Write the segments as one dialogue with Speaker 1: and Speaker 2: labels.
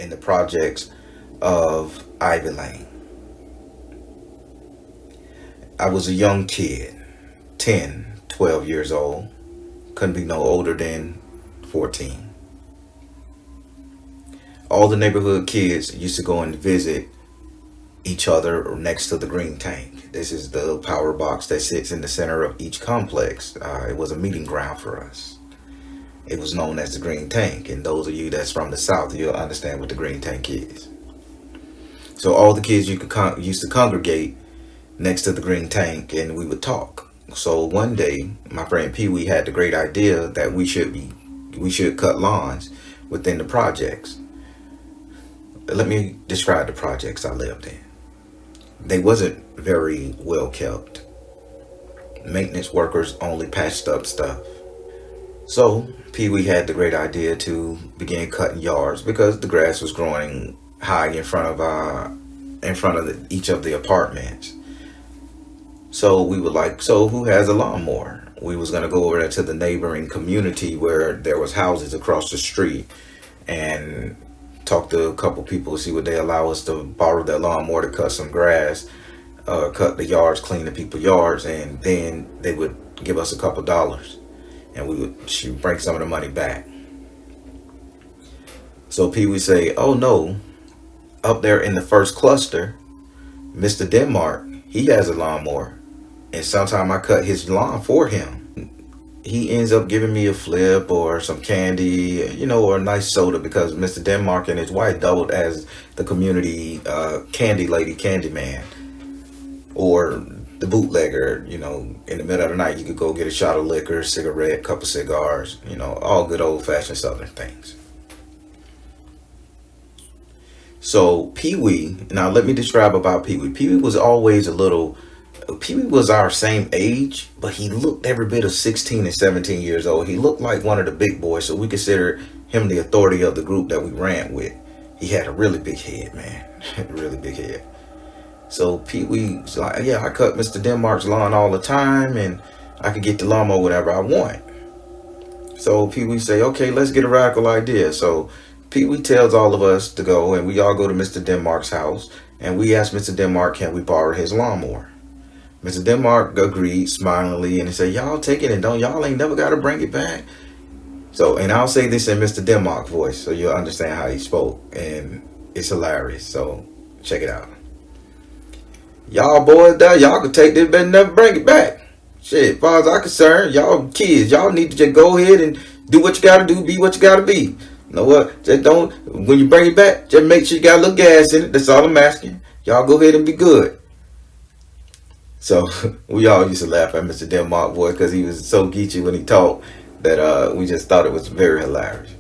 Speaker 1: in the projects of Ivy Lane. I was a young kid, 10, 12 years old. Couldn't be no older than 14. All the neighborhood kids used to go and visit each other next to the green tank. This is the power box that sits in the center of each complex. It was a meeting ground for us. It was known as the green tank, and those of you that's from the south, you'll understand what the green tank is. So all the kids used to congregate next to the green tank, and we would talk. So one day, my friend Pee Wee had the great idea that we should cut lawns within the projects. Let me describe the projects I lived in. They wasn't very well kept. Maintenance workers only patched up stuff. So Pee Wee had the great idea to begin cutting yards because the grass was growing high in front of each of the apartments. So we were like, so who has a lawnmower? We was gonna go over there to the neighboring community where there was houses across the street and talk to a couple people to see would they allow us to borrow their lawnmower to cut some grass, cut the yards, clean the people's yards, and then they would give us a couple dollars, and she would bring some of the money back. So Pee Wee say, oh no, up there in the first cluster, Mr. Denmark, he has a lawnmower, and sometime I cut his lawn for him. He ends up giving me a flip or some candy, or a nice soda, because Mr. Denmark and his wife doubled as the community candy lady, candy man, or the bootlegger. In the middle of the night, you could go get a shot of liquor, cigarette, couple cigars, all good old fashioned Southern things. So Pee Wee, now let me describe about Pee Wee. Pee Wee was always Pee Wee was our same age, but he looked every bit of 16 and 17 years old. He looked like one of the big boys, so we considered him the authority of the group that we ran with. He had a really big head, man. Really big head. So Pee Wee's like, yeah, I cut Mr. Denmark's lawn all the time, and I could get the lawnmower whenever I want. So Pee Wee say, okay, let's get a radical idea. So Pee Wee tells all of us to go, and we all go to Mr. Denmark's house, and we ask Mr. Denmark, can we borrow his lawnmower? Mr. Denmark agreed smilingly, and he said, y'all take it, and y'all ain't never got to bring it back. So, and I'll say this in Mr. Denmark's voice so you'll understand how he spoke, and it's hilarious. So check it out. Y'all boys there, y'all can take this, but never bring it back. Shit, as far as I'm concerned, y'all kids, y'all need to just go ahead and do what you got to do, be what you got to be. You know what? Just don't, when you bring it back, just make sure you got a little gas in it. That's all I'm asking. Y'all go ahead and be good. So we all used to laugh at Mr. Denmark voice because he was so geeky when he talked that we just thought it was very hilarious.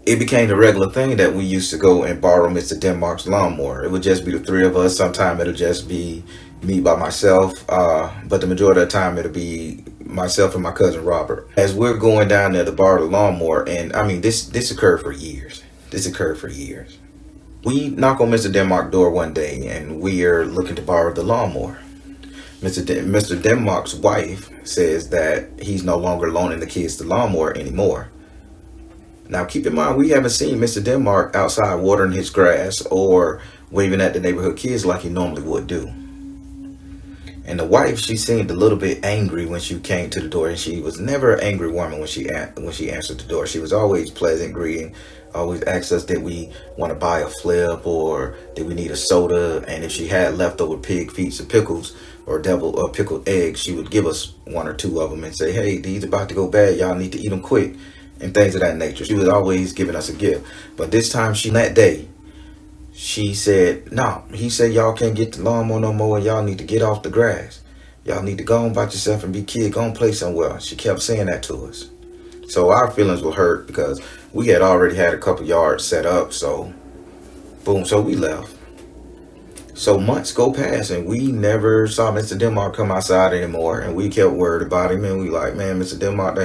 Speaker 1: It became the regular thing that we used to go and borrow Mr. Denmark's lawnmower. It would just be the three of us. Sometimes it'll just be me by myself, but the majority of the time it'll be myself and my cousin Robert. As we're going down there to borrow the lawnmower, and I mean this occurred for years. We knock on Mr. Denmark's door one day, and we are looking to borrow the lawnmower. Mr. Denmark's wife says that he's no longer loaning the kids the lawnmower anymore. Now keep in mind, we haven't seen Mr. Denmark outside watering his grass or waving at the neighborhood kids like he normally would do. And the wife, she seemed a little bit angry when she came to the door, and she was never an angry woman when she answered the door. She was always pleasant, greeting, always asked us did we want to buy a flip or did we need a soda, and if she had leftover pig feet or pickles or pickled eggs, she would give us one or two of them and say, hey, these about to go bad, y'all need to eat them quick, and things of that nature. She was always giving us a gift. But this time, that day, she said, no, he said y'all can't get the lawnmower no more, and y'all need to get off the grass. Y'all need to go on by yourself and be kids, go and play somewhere. She kept saying that to us. So our feelings were hurt because we had already had a couple yards set up. So boom, so we left. So months go past, and we never saw Mr. Denmark come outside anymore, and we kept worried about him, and we like, man, Mr. Denmark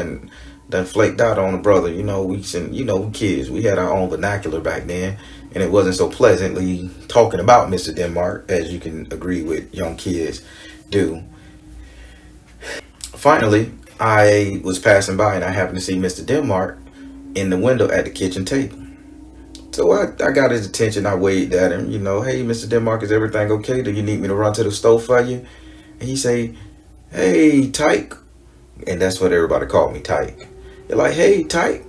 Speaker 1: done flaked out on the brother. We kids, we had our own vernacular back then, and it wasn't so pleasantly talking about Mr. Denmark as you can agree with young kids do. Finally, I was passing by, and I happened to see Mr. Denmark in the window at the kitchen table. So I got his attention. I waved at him, hey, Mr. Denmark, is everything okay? Do you need me to run to the stove for you? And he say, hey, Tike. And that's what everybody called me, Tike. They're like, hey, Tike.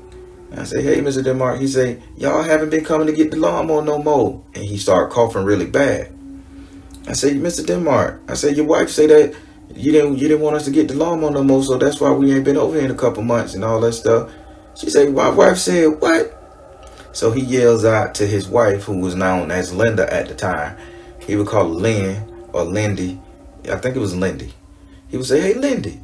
Speaker 1: I say, hey, Mr. Denmark. He say, y'all haven't been coming to get the lawnmower no more. And he started coughing really bad. I say, Mr. Denmark, I say, your wife say that you didn't want us to get the lawnmower no more, so that's why we ain't been over here in a couple months and all that stuff. She say, my wife said, what? So he yells out to his wife, who was known as Linda at the time. He would call her Lynn or Lindy. I think it was Lindy. He would say, hey, Lindy,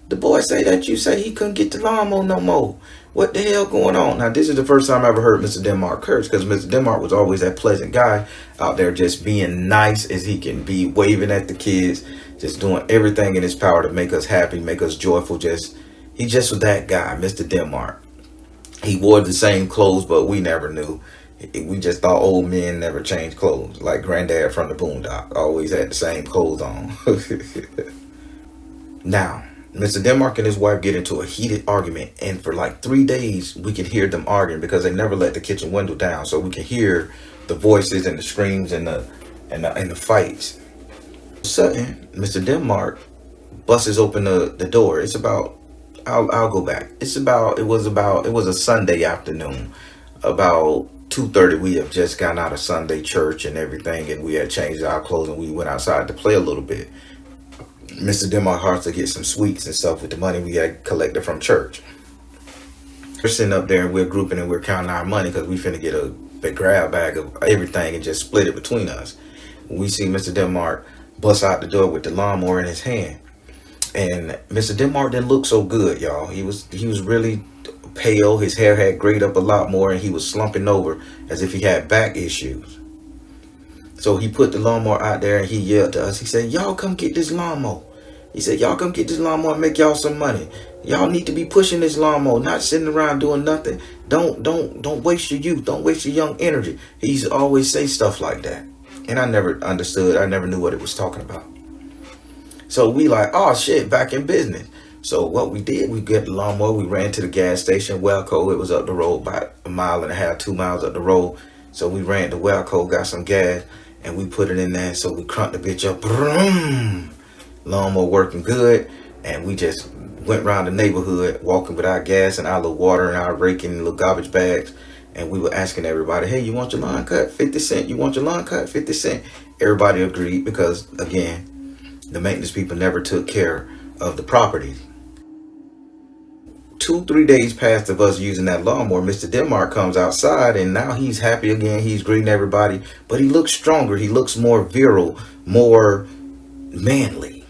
Speaker 1: the boy say that you say he couldn't get the lawnmower no more. What the hell going on? Now, this is the first time I ever heard Mr. Denmark curse, because Mr. Denmark was always that pleasant guy out there just being nice as he can be, waving at the kids, just doing everything in his power to make us happy, make us joyful. He just was that guy, Mr. Denmark. He wore the same clothes, but we never knew. We just thought old men never changed clothes, like Granddad from the Boondock always had the same clothes on. Now, Mr. Denmark and his wife get into a heated argument, and for like 3 days we could hear them arguing because they never let the kitchen window down, so we can hear the voices and the screams and the fights. Sudden, Mr. Denmark busts open the door. It's about, I'll go back. It was a Sunday afternoon, about 2:30. We have just gotten out of Sunday church and everything, and we had changed our clothes and we went outside to play a little bit. Mr. Denmark has to get some sweets and stuff with the money we had collected from church. We're sitting up there and we're grouping and we're counting our money because we finna get a big grab bag of everything and just split it between us. We see Mr. Denmark bust out the door with the lawnmower in his hand. And Mr. Denmark didn't look so good, y'all. He was really pale. His hair had grayed up a lot more and he was slumping over as if he had back issues. So he put the lawnmower out there and he yelled to us. He said, y'all come get this lawnmower. He said, y'all come get this lawnmower and make y'all some money. Y'all need to be pushing this lawnmower, not sitting around doing nothing. Don't waste your youth. Don't waste your young energy. He used to always say stuff like that. And I never understood. I never knew what it was talking about. So we like, oh shit, back in business. So what we did, we get the lawnmower. We ran to the gas station, Wellco. It was up the road, about 1.5 miles, 2 miles up the road. So we ran to Wellco, got some gas, and we put it in there. So we crunked the bitch up. Vroom. Lawnmower working good. And we just went around the neighborhood, walking with our gas and our little water and our raking little garbage bags. And we were asking everybody, hey, you want your lawn cut? 50 cents. You want your lawn cut? 50 cents. Everybody agreed because, again, the maintenance people never took care of the property. 2-3 days passed of us using that lawnmower. Mr. Denmark comes outside and now he's happy again. He's greeting everybody, but he looks stronger. He looks more virile, more manly.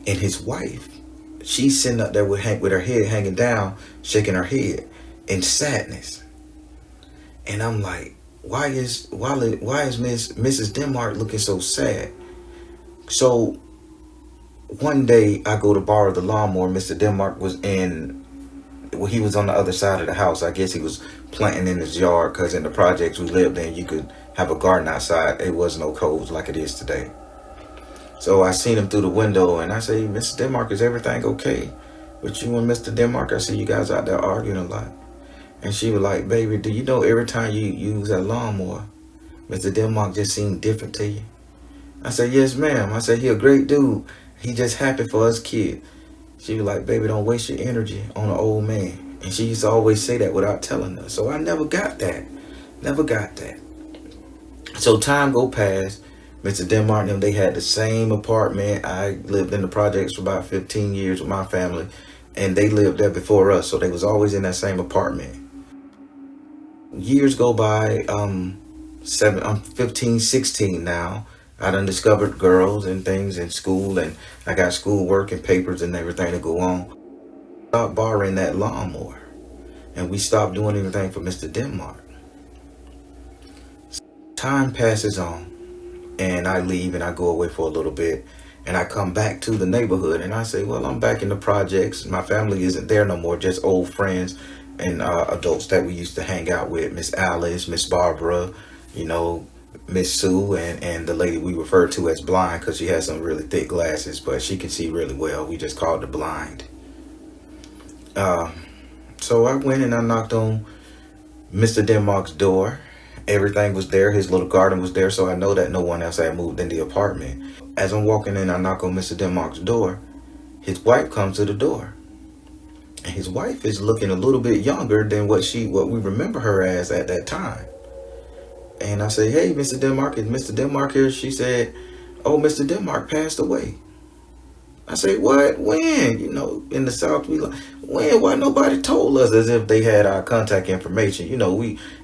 Speaker 1: And his wife, she's sitting up there with her head hanging down, shaking her head in sadness. And I'm like, why is Mrs. Denmark looking so sad? So one day I go to borrow the lawnmower. Mr. Denmark he was on the other side of the house. I guess he was planting in his yard because in the projects we lived in, you could have a garden outside. It was no codes like it is today. So I seen him through the window and I say, Mr. Denmark, is everything okay with you and Mr. Denmark? I see you guys out there arguing a lot. And she was like, baby, do you know every time you use that lawnmower, Mr. Denmark just seemed different to you? I said, yes, ma'am. I said, he a great dude. He just happy for us kids. She was like, baby, don't waste your energy on an old man. And she used to always say that without telling us. So I never got that. Never got that. So time go past. Mr. Denmark and them, they had the same apartment. I lived in the projects for about 15 years with my family. And they lived there before us. So they was always in that same apartment. Years go by. I'm 15, 16 now. I done discovered girls and things in school, and I got schoolwork and papers and everything to go on. Stopped borrowing that lawnmower, and we stopped doing anything for Mr. Denmark. Time passes on, and I leave and I go away for a little bit, and I come back to the neighborhood, and I say, well, I'm back in the projects. My family isn't there no more, just old friends and adults that we used to hang out with, Miss Alice, Miss Barbara, Miss Sue, and the lady we refer to as blind because she has some really thick glasses, but she can see really well. We just called her blind. So I went and I knocked on Mr. Denmark's door. Everything was there. His little garden was there, so I know that no one else had moved in the apartment. As I'm walking in, I knock on Mr. Denmark's door. His wife comes to the door. And his wife is looking a little bit younger than what we remember her as at that time. And I say, "Hey, Mr. Denmark, is Mr. Denmark here?" She said, "Oh, Mr. Denmark passed away." I say, "What? When?" In the South, when? Why nobody told us? As if they had our contact information.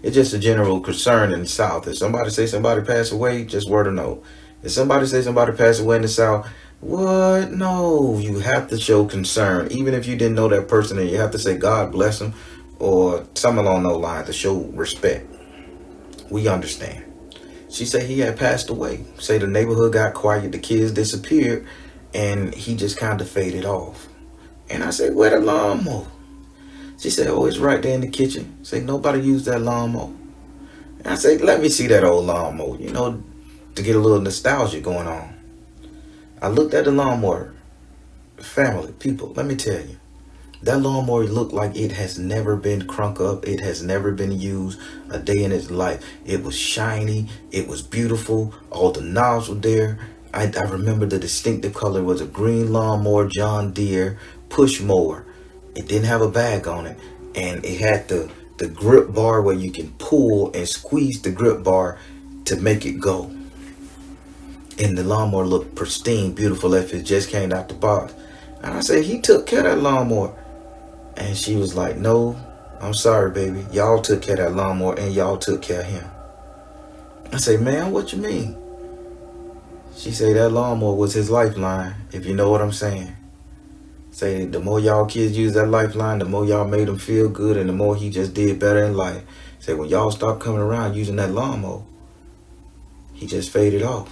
Speaker 1: It's just a general concern in the South. If somebody say somebody passed away, just word or no. If somebody say somebody passed away in the South, what? No, you have to show concern. Even if you didn't know that person, and you have to say, "God bless them," or something along those lines to show respect. We understand. She said he had passed away. Say the neighborhood got quiet, the kids disappeared, and he just kind of faded off. And I said, "Where the lawnmower?" She said, "Oh, it's right there in the kitchen." Say, "Nobody used that lawnmower." And I said, "Let me see that old lawnmower, to get a little nostalgia going on." I looked at the lawnmower. Family, people, let me tell you. That lawnmower looked like it has never been crunk up. It has never been used a day in its life. It was shiny. It was beautiful. All the knobs were there. I remember the distinctive color was a green lawnmower, John Deere push mower. It didn't have a bag on it. And it had the grip bar where you can pull and squeeze the grip bar to make it go. And the lawnmower looked pristine, beautiful if it just came out the box. And I said, "He took care of that lawnmower." And she was like, "No, I'm sorry, baby. Y'all took care of that lawnmower and y'all took care of him." I say, "Man, what you mean?" She said that lawnmower was his lifeline, if you know what I'm saying. Say the more y'all kids use that lifeline, the more y'all made him feel good and the more he just did better in life. Say when y'all stopped coming around using that lawnmower, he just faded off.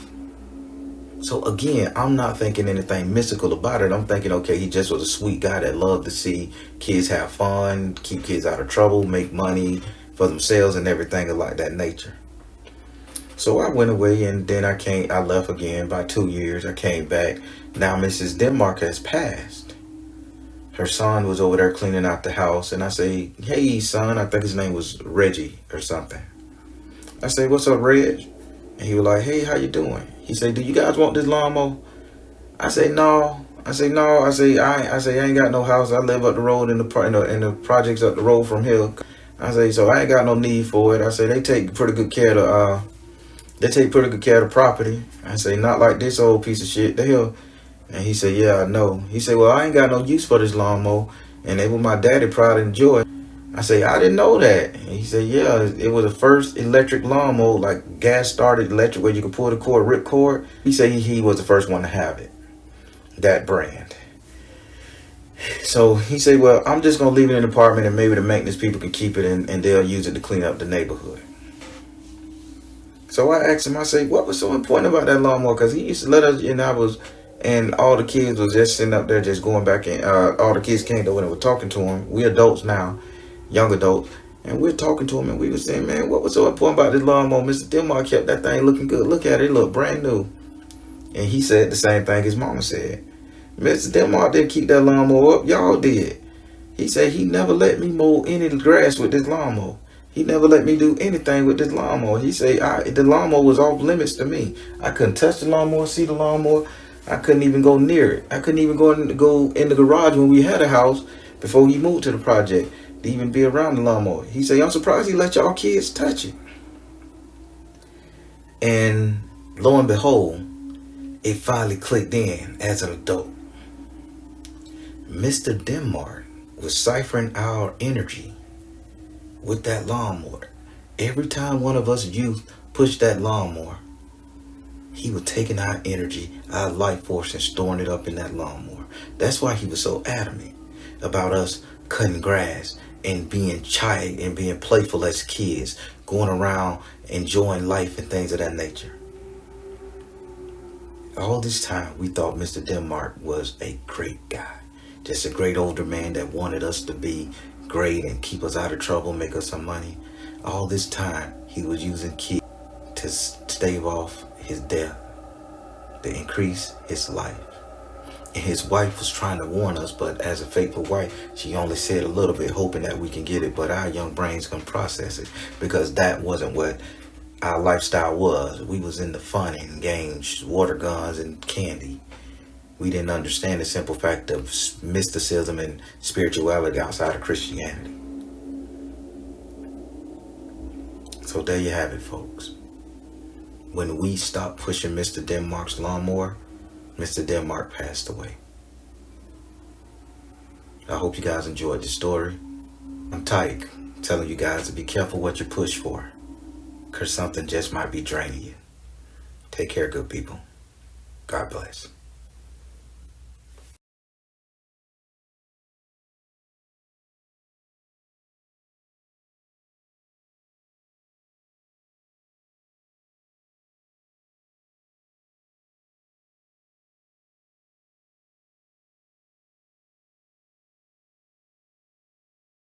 Speaker 1: So again, I'm not thinking anything mystical about it. I'm thinking, okay, he just was a sweet guy that loved to see kids have fun, keep kids out of trouble, make money for themselves and everything of like that nature. So I went away and then I left again by 2 years. I came back. Now Mrs. Denmark has passed. Her son was over there cleaning out the house. And I say, "Hey, son," I think his name was Reggie or something. I say, "What's up, Reg?" And he was like, "Hey, how you doing?" He said, "Do you guys want this lawnmower?" I say, "No." I say, "I ain't got no house. I live up the road in the projects up the road from here." I say, "So I ain't got no need for it." I say, They take pretty good care of the property." I say, "Not like this old piece of shit there." And he said, "Yeah, I know." He said, "Well, I ain't got no use for this lawnmower, and it was my daddy pride and joy." I say, "I didn't know that." And he said, "Yeah, it was the first electric lawnmower, like gas started electric, where you could pull the cord, rip cord." He said he was the first one to have it, that brand. So he said, "Well, I'm just gonna leave it in the apartment, and maybe the maintenance people can keep it, and they'll use it to clean up the neighborhood." So I asked him, I say, "What was so important about that lawnmower?" Because he used to let us, and all the kids was just sitting up there, just going back and all the kids came over and were talking to him. We adults now, young adults, and we're talking to him, and we were saying, "Man, what was so important about this lawnmower?" Mr. Denmark kept that thing looking good. Look at it, it looked brand new. And he said the same thing his mama said. "Mr. Denmark didn't keep that lawnmower up, y'all did." He said he never let me mow any grass with this lawnmower. He never let me do anything with this lawnmower. He said the lawnmower was off limits to me. I couldn't touch the lawnmower, see the lawnmower. I couldn't even go near it. I couldn't even go in the garage when we had a house before he moved to the project to even be around the lawnmower. He said, "I'm surprised he let y'all kids touch it." And lo and behold, it finally clicked in as an adult. Mr. Denmark was ciphering our energy with that lawnmower. Every time one of us youth pushed that lawnmower, he was taking our energy, our life force, and storing it up in that lawnmower. That's why he was so adamant about us cutting grass and being child and being playful as kids, going around enjoying life and things of that nature. All this time we thought Mr. Denmark was a great guy, just a great older man that wanted us to be great and keep us out of trouble, make us some money. All this time he was using kids to stave off his death, to increase his life. And his wife was trying to warn us, but as a faithful wife, she only said a little bit, hoping that we can get it. But our young brains can process it, because that wasn't what our lifestyle was. We was into fun and games, water guns and candy. We didn't understand the simple fact of mysticism and spirituality outside of Christianity. So there you have it, folks. When we stopped pushing Mr. Denmark's lawnmower, Mr. Denmark passed away. I hope you guys enjoyed the story. I'm Tike, telling you guys to be careful what you push for, because something just might be draining you. Take care, good people. God bless.